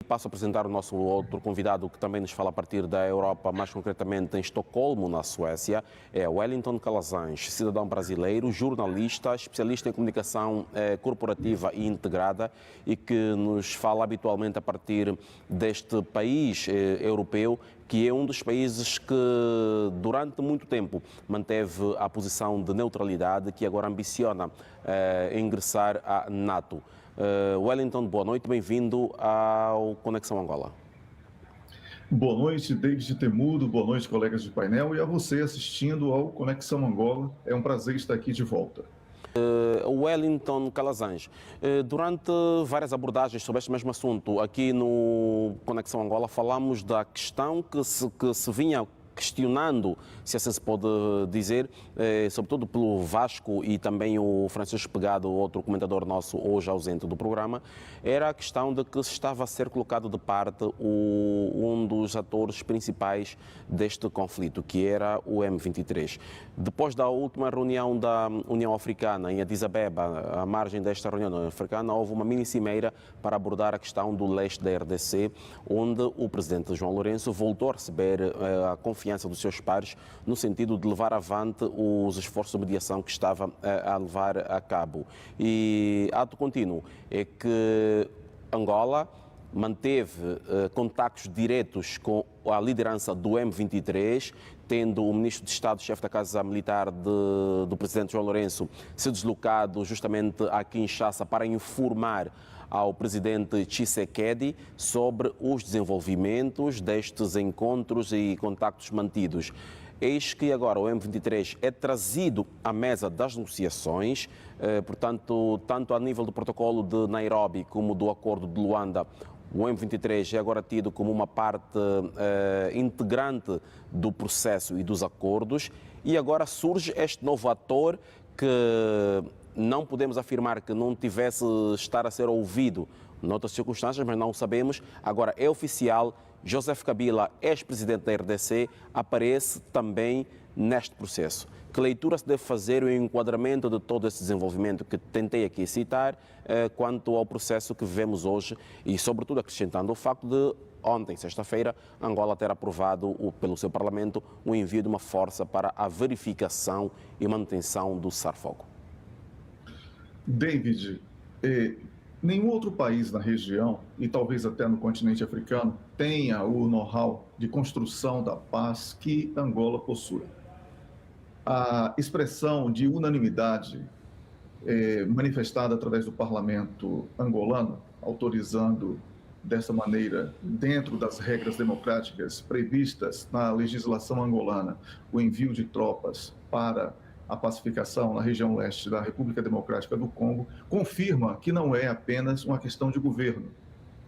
passo a apresentar o nosso outro convidado que também nos fala a partir da Europa, mais concretamente em Estocolmo, na Suécia. É Wellington Calazans, cidadão brasileiro, jornalista, especialista em comunicação corporativa e integrada e que nos fala habitualmente a partir deste país europeu, que é um dos países que durante muito tempo manteve a posição de neutralidade, que agora ambiciona ingressar à NATO. Wellington, boa noite, bem-vindo ao Conexão Angola. Boa noite, David Temudo, boa noite, colegas de painel, e a você assistindo ao Conexão Angola. É um prazer estar aqui de volta. Wellington Calazans, durante várias abordagens sobre este mesmo assunto, aqui no Conexão Angola, falamos da questão que se vinha questionando, se assim se pode dizer, sobretudo pelo Vasco e também o Francisco Pegado, outro comentador nosso hoje ausente do programa, era a questão de que se estava a ser colocado de parte um dos atores principais deste conflito, que era o M23. Depois da última reunião da União Africana em Addis Abeba, à margem desta reunião africana, houve uma mini-cimeira para abordar a questão do leste da RDC, onde o presidente João Lourenço voltou a receber a confiança dos seus pares no sentido de levar avante os esforços de mediação que estava a levar a cabo. E ato contínuo é que Angola manteve contactos diretos com a liderança do M23, tendo o ministro de Estado, chefe da Casa Militar do presidente João Lourenço, se deslocado justamente a Kinshasa para informar ao presidente Tshisekedi sobre os desenvolvimentos destes encontros e contactos mantidos. Eis que agora o M23 é trazido à mesa das negociações, portanto, tanto a nível do protocolo de Nairobi como do acordo de Luanda, o M23 é agora tido como uma parte integrante do processo e dos acordos, e agora surge este novo ator que não podemos afirmar que não tivesse estar a ser ouvido noutras circunstâncias, mas não o sabemos. Agora é oficial, Joseph Kabila, ex-presidente da RDC, aparece também neste processo. Que leitura se deve fazer o enquadramento de todo esse desenvolvimento que tentei aqui citar quanto ao processo que vivemos hoje e, sobretudo, acrescentando o facto de ontem, sexta-feira, Angola ter aprovado pelo seu Parlamento o envio de uma força para a verificação e manutenção do cessar-fogo? David, nenhum outro país na região, e talvez até no continente africano, tenha o know-how de construção da paz que Angola possui. A expressão de unanimidade manifestada através do parlamento angolano, autorizando dessa maneira, dentro das regras democráticas previstas na legislação angolana, o envio de tropas para a pacificação na região leste da República Democrática do Congo, confirma que não é apenas uma questão de governo,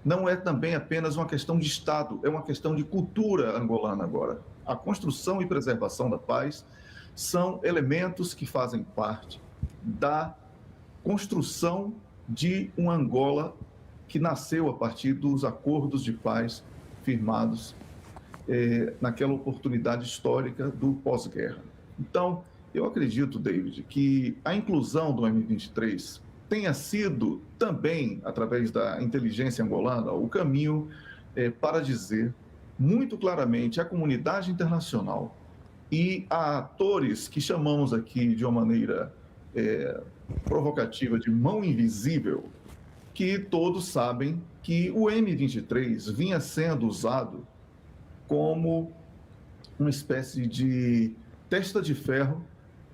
não é também apenas uma questão de Estado, é uma questão de cultura angolana agora. A construção e preservação da paz são elementos que fazem parte da construção de uma Angola que nasceu a partir dos acordos de paz firmados naquela oportunidade histórica do pós-guerra. Então, eu acredito, David, que a inclusão do M23 tenha sido também, através da inteligência angolana, o caminho para dizer muito claramente à comunidade internacional e a atores que chamamos aqui de uma maneira provocativa de mão invisível, que todos sabem que o M23 vinha sendo usado como uma espécie de testa de ferro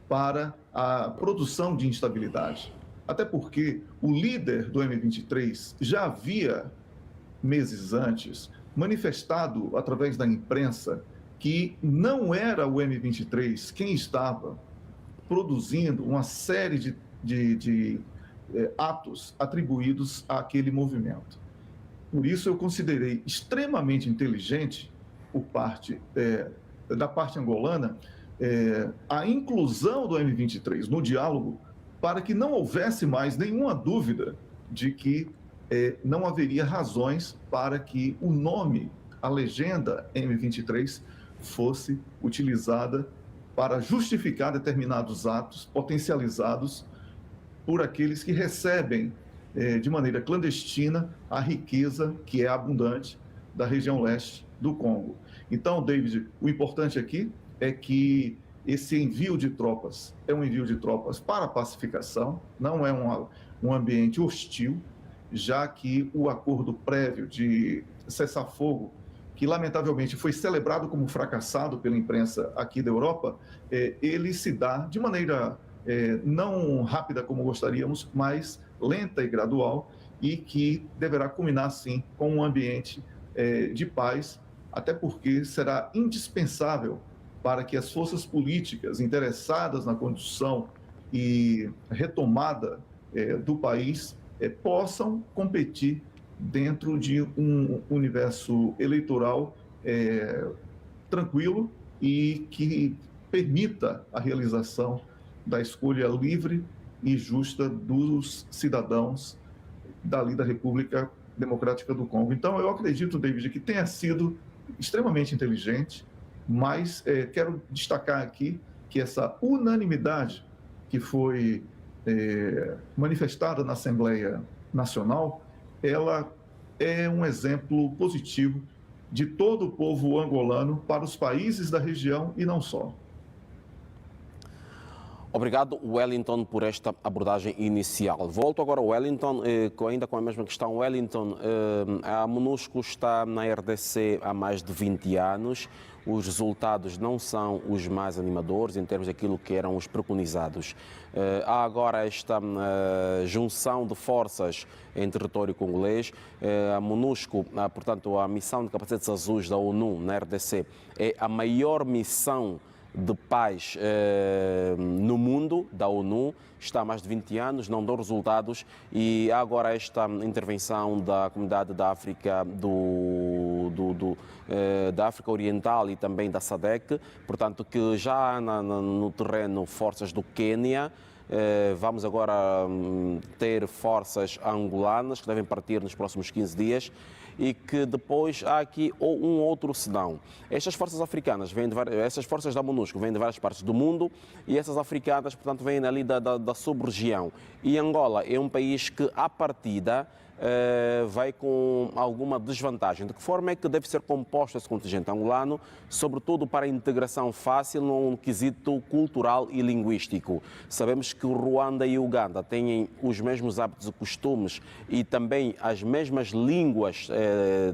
para a produção de instabilidade. Até porque o líder do M23 já havia, meses antes, manifestado através da imprensa que não era o M23 quem estava produzindo uma série de atos atribuídos àquele movimento. Por isso, eu considerei extremamente inteligente, da parte angolana, a inclusão do M23 no diálogo para que não houvesse mais nenhuma dúvida de que não haveria razões para que o nome, a legenda M23, fosse utilizada para justificar determinados atos potencializados por aqueles que recebem de maneira clandestina a riqueza que é abundante da região leste do Congo. Então, David, o importante aqui é que esse envio de tropas é um envio de tropas para a pacificação, não é um ambiente hostil, já que o acordo prévio de cessar-fogo, que lamentavelmente foi celebrado como fracassado pela imprensa aqui da Europa, ele se dá de maneira não rápida como gostaríamos, mas lenta e gradual, e que deverá culminar, sim, com um ambiente de paz, até porque será indispensável para que as forças políticas interessadas na condução e retomada do país possam competir dentro de um universo eleitoral tranquilo e que permita a realização da escolha livre e justa dos cidadãos dali da República Democrática do Congo. Então, eu acredito, David, que tenha sido extremamente inteligente, mas quero destacar aqui que essa unanimidade que foi manifestada na Assembleia Nacional, ela é um exemplo positivo de todo o povo angolano para os países da região e não só. Obrigado, Wellington, por esta abordagem inicial. Volto agora ao Wellington, ainda com a mesma questão. Wellington, a MONUSCO está na RDC há mais de 20 anos. Os resultados não são os mais animadores em termos daquilo que eram os preconizados. Há agora esta junção de forças em território congolês. A MONUSCO, portanto, a missão de capacetes azuis da ONU na RDC é a maior missão de paz no mundo, da ONU, está há mais de 20 anos, não dão resultados, e há agora esta intervenção da Comunidade da África, da África Oriental e também da SADC, portanto que já há no terreno forças do Quênia. Vamos agora ter forças angolanas que devem partir nos próximos 15 dias e que depois há aqui um outro senão. Estas forças africanas, essas forças da MONUSCO vêm de várias partes do mundo e essas africanas, portanto, vêm ali da sub-região. E Angola é um país que, à partida, vai com alguma desvantagem. De que forma é que deve ser composto esse contingente angolano, sobretudo para a integração fácil num quesito cultural e linguístico? Sabemos que Ruanda e Uganda têm os mesmos hábitos e costumes e também as mesmas línguas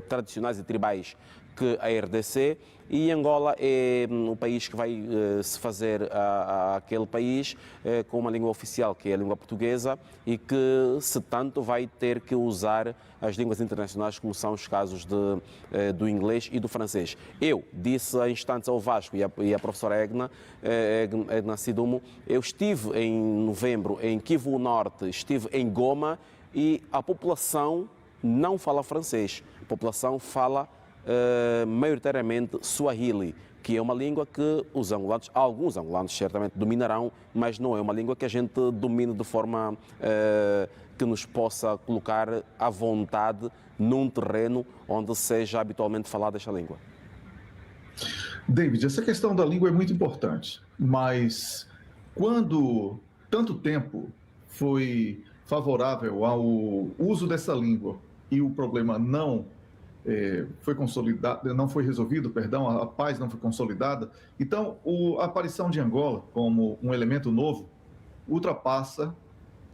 tradicionais e tribais que a RDC, e Angola é o país que vai se fazer àquele país com uma língua oficial, que é a língua portuguesa, e que, se tanto, vai ter que usar as línguas internacionais, como são os casos do inglês e do francês. Eu disse há instantes ao Vasco e à professora Egna Sidumo, eu estive em novembro em Kivu Norte, estive em Goma, e a população não fala francês, a população fala maioritariamente Swahili, que é uma língua que alguns angolanos certamente dominarão, mas não é uma língua que a gente domine de forma que nos possa colocar à vontade num terreno onde seja habitualmente falada esta língua. David, essa questão da língua é muito importante, mas quando tanto tempo foi favorável ao uso dessa língua e o problema não foi consolidado, não foi resolvido, perdão, a paz não foi consolidada, então a aparição de Angola como um elemento novo ultrapassa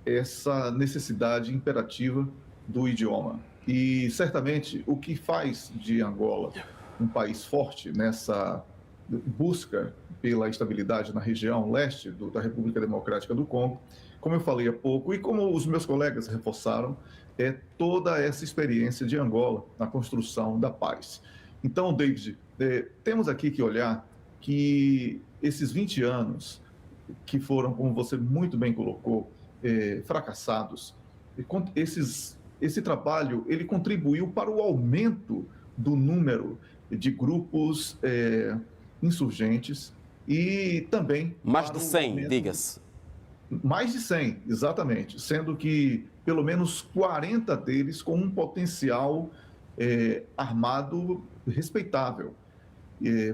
essa necessidade imperativa do idioma. E certamente o que faz de Angola um país forte nessa busca pela estabilidade na região leste da República Democrática do Congo, como eu falei há pouco e como os meus colegas reforçaram, é toda essa experiência de Angola na construção da paz. Então, David, temos aqui que olhar que esses 20 anos que foram, como você muito bem colocou, fracassados, esse trabalho ele contribuiu para o aumento do número de grupos insurgentes e também... Mais de 100, diga-se. Mais de 100, exatamente, sendo que pelo menos 40 deles com um potencial armado respeitável,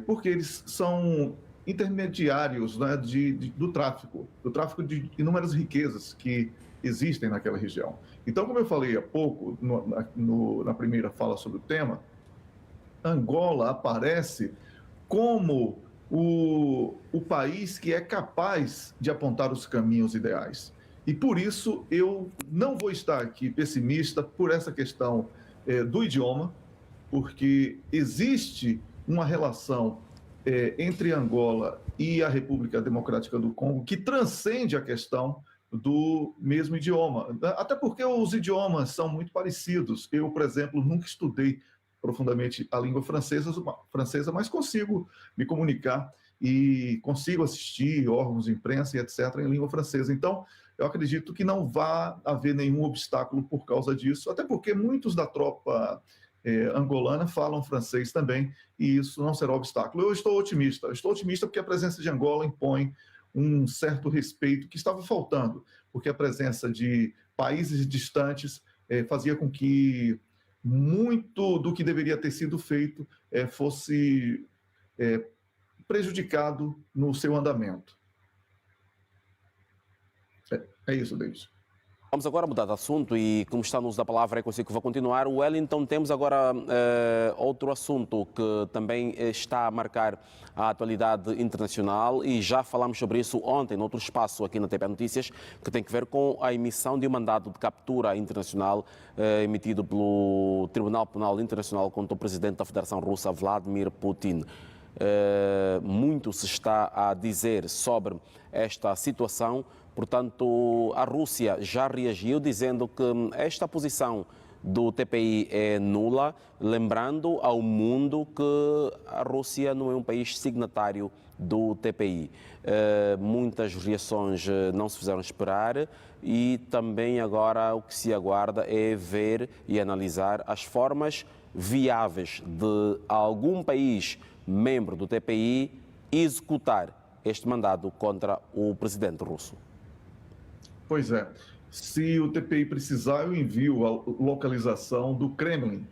porque eles são intermediários, né, do tráfico de inúmeras riquezas que existem naquela região. Então, como eu falei há pouco, na primeira fala sobre o tema, Angola aparece como o país que é capaz de apontar os caminhos ideais. E por isso eu não vou estar aqui pessimista por essa questão do idioma, porque existe uma relação entre Angola e a República Democrática do Congo que transcende a questão do mesmo idioma. Até porque os idiomas são muito parecidos. Eu, por exemplo, nunca estudei profundamente a língua francesa, mas consigo me comunicar e consigo assistir órgãos de imprensa e etc. em língua francesa. Então, eu acredito que não vai haver nenhum obstáculo por causa disso, até porque muitos da tropa angolana falam francês também, e isso não será obstáculo. Eu estou otimista porque a presença de Angola impõe um certo respeito que estava faltando, porque a presença de países distantes fazia com que muito do que deveria ter sido feito fosse prejudicado no seu andamento. É isso, David. Vamos agora mudar de assunto e, como está no uso da palavra, é consigo que vou continuar. Wellington, temos agora outro assunto que também está a marcar a atualidade internacional e já falámos sobre isso ontem, noutro espaço aqui na TP Notícias, que tem que ver com a emissão de um mandado de captura internacional emitido pelo Tribunal Penal Internacional contra o presidente da Federação Russa, Vladimir Putin. Muito se está a dizer sobre esta situação. Portanto, a Rússia já reagiu dizendo que esta posição do TPI é nula, lembrando ao mundo que a Rússia não é um país signatário do TPI. Muitas reações não se fizeram esperar e também agora o que se aguarda é ver e analisar as formas viáveis de algum país membro do TPI executar este mandado contra o presidente russo. Pois é. Se o TPI precisar, eu envio a localização do Kremlin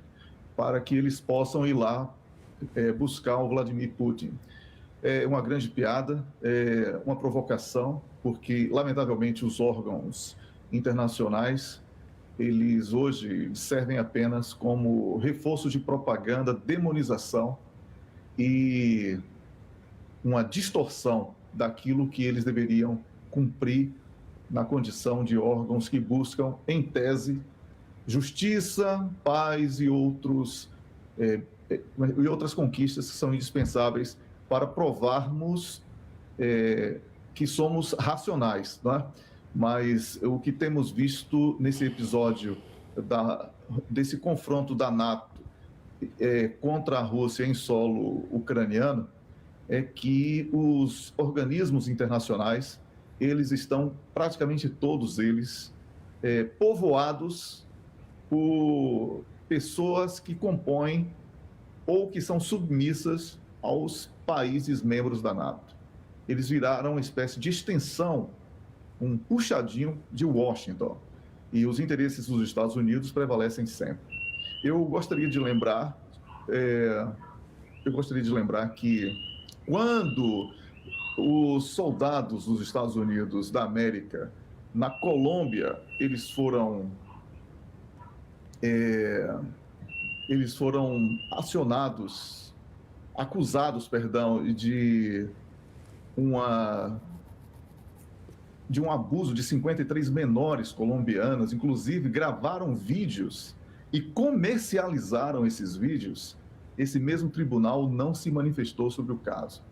para que eles possam ir lá buscar o Vladimir Putin. É uma grande piada, é uma provocação, porque, lamentavelmente, os órgãos internacionais, eles hoje servem apenas como reforço de propaganda, demonização e uma distorção daquilo que eles deveriam cumprir na condição de órgãos que buscam, em tese, justiça, paz e outras conquistas que são indispensáveis para provarmos que somos racionais, não é? Mas o que temos visto nesse episódio desse confronto da NATO contra a Rússia em solo ucraniano é que os organismos internacionais eles estão, praticamente todos eles, povoados por pessoas que compõem ou que são submissas aos países membros da NATO. Eles viraram uma espécie de extensão, um puxadinho de Washington. E os interesses dos Estados Unidos prevalecem sempre. Eu gostaria de lembrar que quando os soldados dos Estados Unidos da América, na Colômbia, eles foram acusados, de um abuso de 53 menores colombianas, inclusive gravaram vídeos e comercializaram esses vídeos. Esse mesmo tribunal não se manifestou sobre o caso.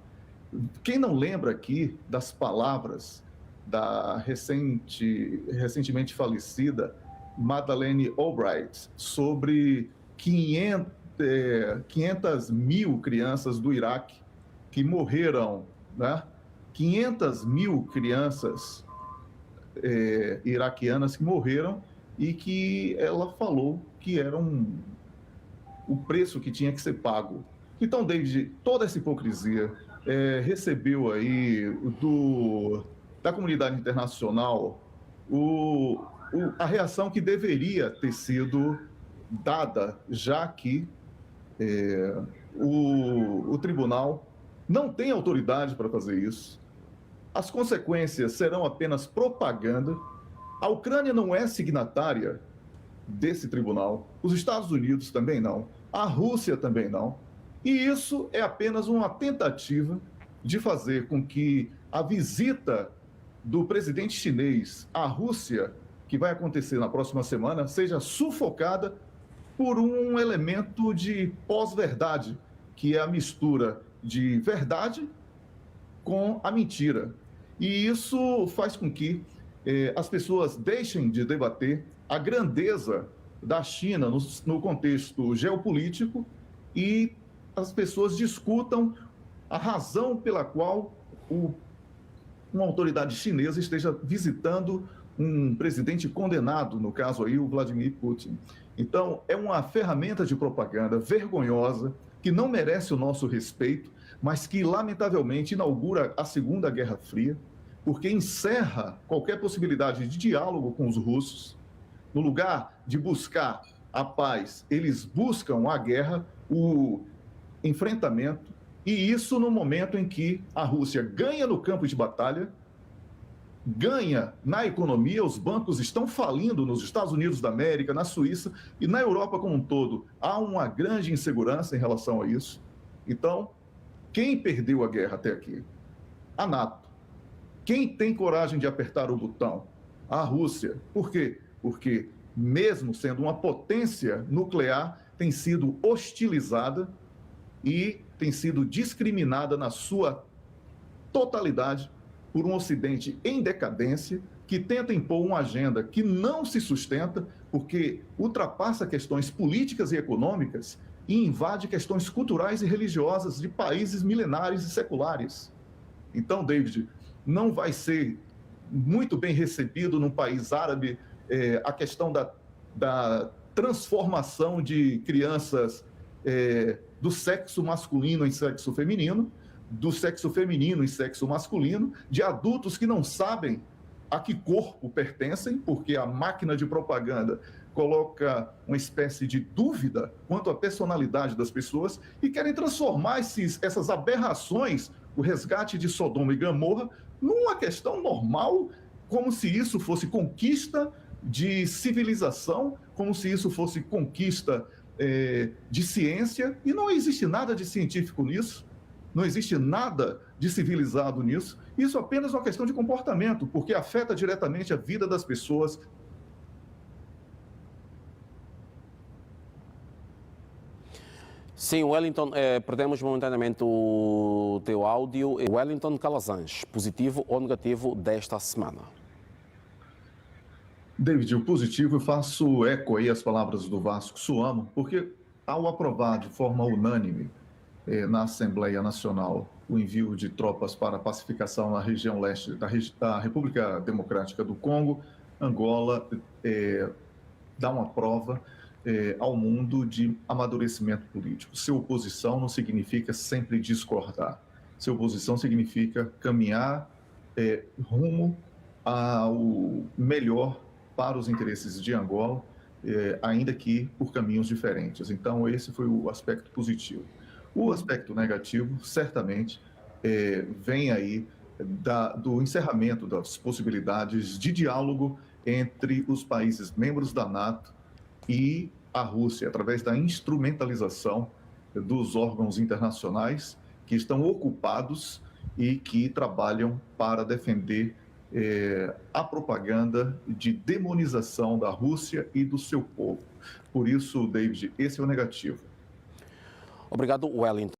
Quem não lembra aqui das palavras da recentemente falecida Madeleine Albright sobre 500 mil crianças do Iraque que morreram, né? 500 mil crianças iraquianas que morreram e que ela falou que era o preço que tinha que ser pago. Então, David, toda essa hipocrisia recebeu aí da comunidade internacional a reação que deveria ter sido dada, já que o tribunal não tem autoridade para fazer isso. As consequências serão apenas propaganda. A Ucrânia não é signatária desse tribunal, os Estados Unidos também não, a Rússia também não. E isso é apenas uma tentativa de fazer com que a visita do presidente chinês à Rússia, que vai acontecer na próxima semana, seja sufocada por um elemento de pós-verdade, que é a mistura de verdade com a mentira. E isso faz com que as pessoas deixem de debater a grandeza da China no contexto geopolítico e as pessoas discutam a razão pela qual uma autoridade chinesa esteja visitando um presidente condenado, no caso aí o Vladimir Putin. Então, é uma ferramenta de propaganda vergonhosa, que não merece o nosso respeito, mas que, lamentavelmente, inaugura a Segunda Guerra Fria, porque encerra qualquer possibilidade de diálogo com os russos. No lugar de buscar a paz, eles buscam a guerra, o enfrentamento, e isso no momento em que a Rússia ganha no campo de batalha, ganha na economia, os bancos estão falindo nos Estados Unidos da América, na Suíça e na Europa como um todo. Há uma grande insegurança em relação a isso. Então, quem perdeu a guerra até aqui? A NATO. Quem tem coragem de apertar o botão? A Rússia. Por quê? Porque, mesmo sendo uma potência nuclear, tem sido hostilizada e tem sido discriminada na sua totalidade por um Ocidente em decadência, que tenta impor uma agenda que não se sustenta, porque ultrapassa questões políticas e econômicas e invade questões culturais e religiosas de países milenares e seculares. Então, David, não vai ser muito bem recebido num país árabe a questão da transformação de crianças do sexo masculino em sexo feminino, do sexo feminino em sexo masculino, de adultos que não sabem a que corpo pertencem, porque a máquina de propaganda coloca uma espécie de dúvida quanto à personalidade das pessoas e querem transformar essas aberrações, o resgate de Sodoma e Gomorra, numa questão normal, como se isso fosse conquista de civilização, como se isso fosse conquista de ciência, e não existe nada de científico nisso. Não existe nada de civilizado nisso. Isso é apenas uma questão de comportamento, porque afeta diretamente a vida das pessoas. Sim, Wellington, perdemos momentaneamente o teu áudio. Wellington Calazans, positivo ou negativo desta semana? David, o positivo, eu faço eco aí às palavras do Vasco Suamo, porque ao aprovar de forma unânime na Assembleia Nacional o envio de tropas para a pacificação na região leste da República Democrática do Congo, Angola dá uma prova ao mundo de amadurecimento político. Ser oposição não significa sempre discordar. Ser oposição significa caminhar rumo ao melhor para os interesses de Angola, ainda que por caminhos diferentes. Então, esse foi o aspecto positivo. O aspecto negativo, certamente, vem aí do encerramento das possibilidades de diálogo entre os países membros da NATO e a Rússia, através da instrumentalização dos órgãos internacionais que estão ocupados e que trabalham para defender a propaganda de demonização da Rússia e do seu povo. Por isso, David, esse é o negativo. Obrigado, Wellington.